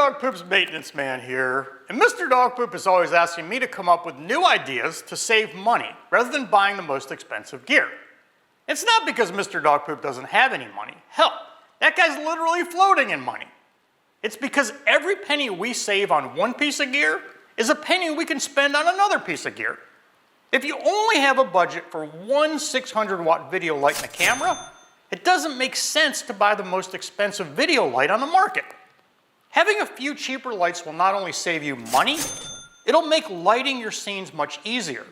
Dog Poop's maintenance man here, and Mr. Dog Poop is always asking me to come up with new ideas to save money rather than buying the most expensive gear. It's not because Mr. Dog Poop doesn't have any money. Hell, that guy's literally floating in money. It's because every penny we save on one piece of gear is a penny we can spend on another piece of gear. If you only have a budget for one 600-watt video light and a camera, it doesn't make sense to buy the most expensive video light on the market. Having a few cheaper lights will not only save you money, it'll make lighting your scenes much easier.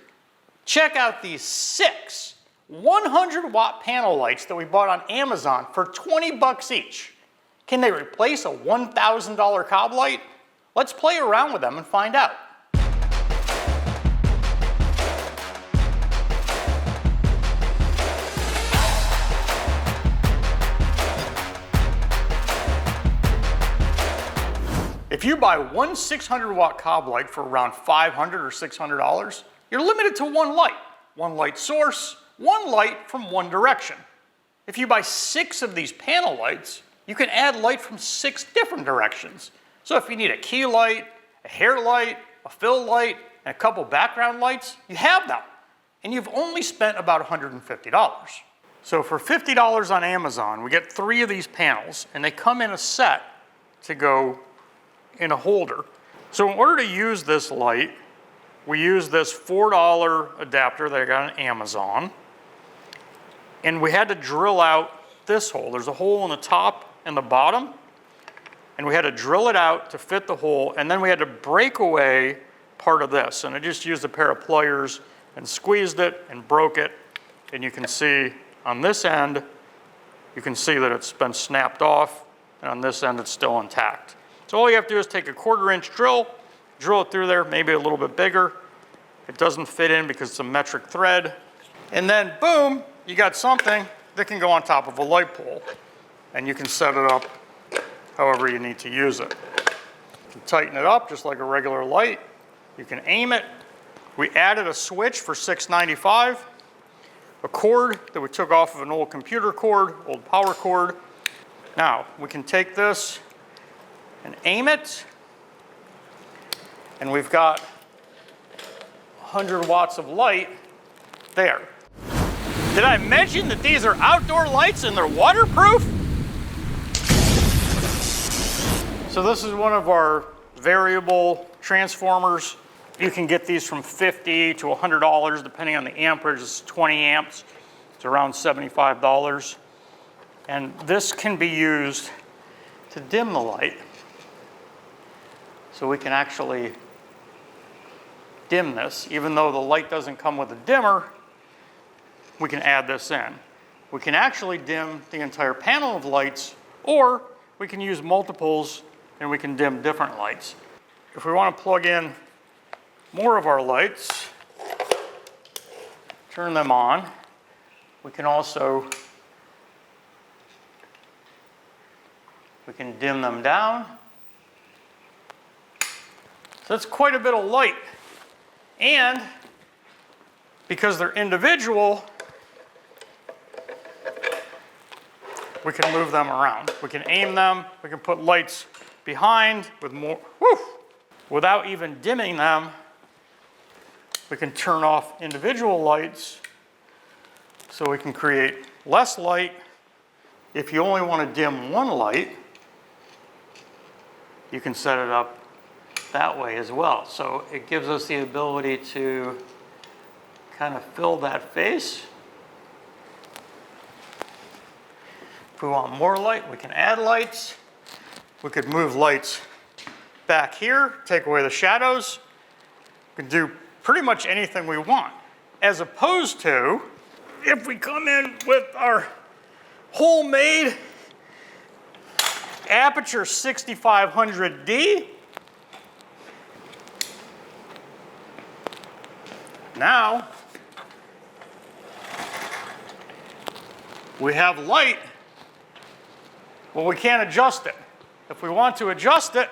Check out these 6 100-watt panel lights that we bought on Amazon for 20 bucks each. Can they replace a $1,000 cob light? Let's play around with them and find out. If you buy one 600-watt cob light for around $500 or $600, you're limited to one light source, one light from one direction. If you buy 6 of these panel lights, you can add light from 6 different directions. So if you need a key light, a hair light, a fill light, and a couple background lights, you have them. And you've only spent about $150. So for $50 on Amazon, we get 3 of these panels, and they come in a set to go in a holder. So in order to use this light, we use this $4 adapter that I got on Amazon. And we had to drill out this hole. There's a hole in the top and the bottom. And we had to drill it out to fit the hole. And then we had to break away part of this. And I just used a pair of pliers and squeezed it and broke it. And you can see on this end, you can see that it's been snapped off. And on this end, it's still intact. So all you have to do is take a 1/4-inch drill, drill it through there, maybe a little bit bigger. It doesn't fit in because it's a metric thread. And then boom, you got something that can go on top of a light pole. And you can set it up however you need to use it. You can tighten it up just like a regular light. You can aim it. We added a switch for $6.95, a cord that we took off of an old computer cord, old power cord. Now, we can take this and aim it, and we've got 100 watts of light there. Did I mention that these are outdoor lights and they're waterproof? So this is one of our variable transformers. You can get these from $50 to $100 depending on the amperage. It's 20 amps. It's around $75. And this can be used to dim the light. So we can actually dim this. Even though the light doesn't come with a dimmer, we can add this in. We can actually dim the entire panel of lights, or we can use multiples and we can dim different lights. If we want to plug in more of our lights, turn them on, we can also dim them down. So that's quite a bit of light. And because they're individual, we can move them around. We can aim them, we can put lights behind with more, without even dimming them. We can turn off individual lights so we can create less light. If you only want to dim one light, you can set it up that way as well. So it gives us the ability to kind of fill that face. If we want more light, we can add lights. We could move lights back here, take away the shadows. We can do pretty much anything we want. As opposed to, if we come in with our homemade Aperture 6500D, now we have light, well, we can't adjust it. If we want to adjust it,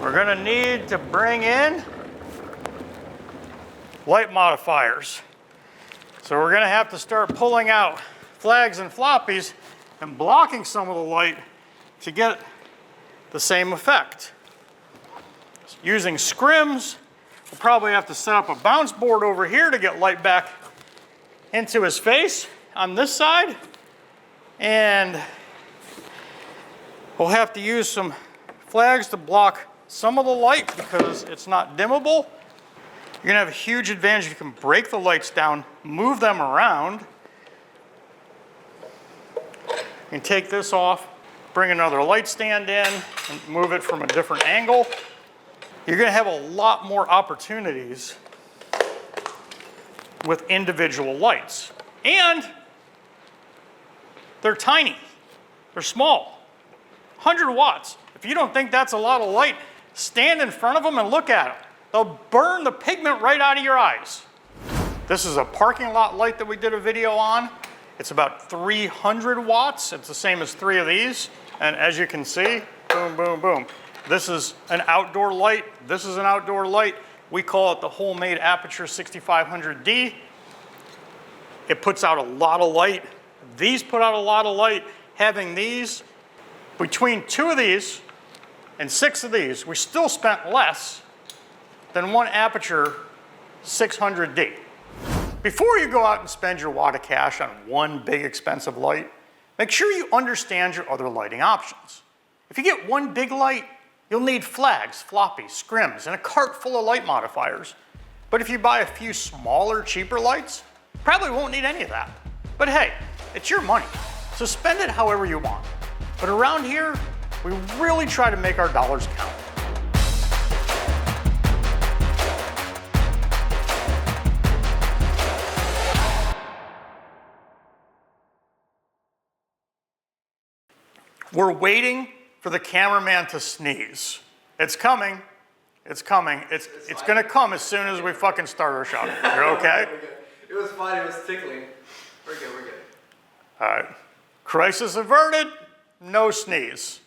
we're going to need to bring in light modifiers. So we're going to have to start pulling out flags and floppies and blocking some of the light to get the same effect. Using scrims, we'll probably have to set up a bounce board over here to get light back into his face on this side. And we'll have to use some flags to block some of the light because it's not dimmable. You're gonna have a huge advantage if you can break the lights down, move them around. You can take this off, bring another light stand in, and move it from a different angle. You're gonna have a lot more opportunities with individual lights. And they're tiny, they're small, 100 watts. If you don't think that's a lot of light, stand in front of them and look at them. They'll burn the pigment right out of your eyes. This is a parking lot light that we did a video on. It's about 300 watts. It's the same as 3 of these. And as you can see, boom, boom, boom. This is an outdoor light. This is an outdoor light. We call it the homemade Aperture 6500D. It puts out a lot of light. These put out a lot of light. Having these, between 2 of these and 6 of these, we still spent less than one Aperture 600D. Before you go out and spend your wad of cash on one big expensive light, make sure you understand your other lighting options. If you get one big light, you'll need flags, floppies, scrims, and a cart full of light modifiers. But if you buy a few smaller, cheaper lights, you probably won't need any of that. But hey, it's your money, so spend it however you want. But around here, we really try to make our dollars count. We're waiting for the cameraman to sneeze. It's coming. It's coming. It's gonna come as soon as we fucking start our shot. You're okay? It was fine. It was tickling. We're good. All right. Crisis averted. No sneeze.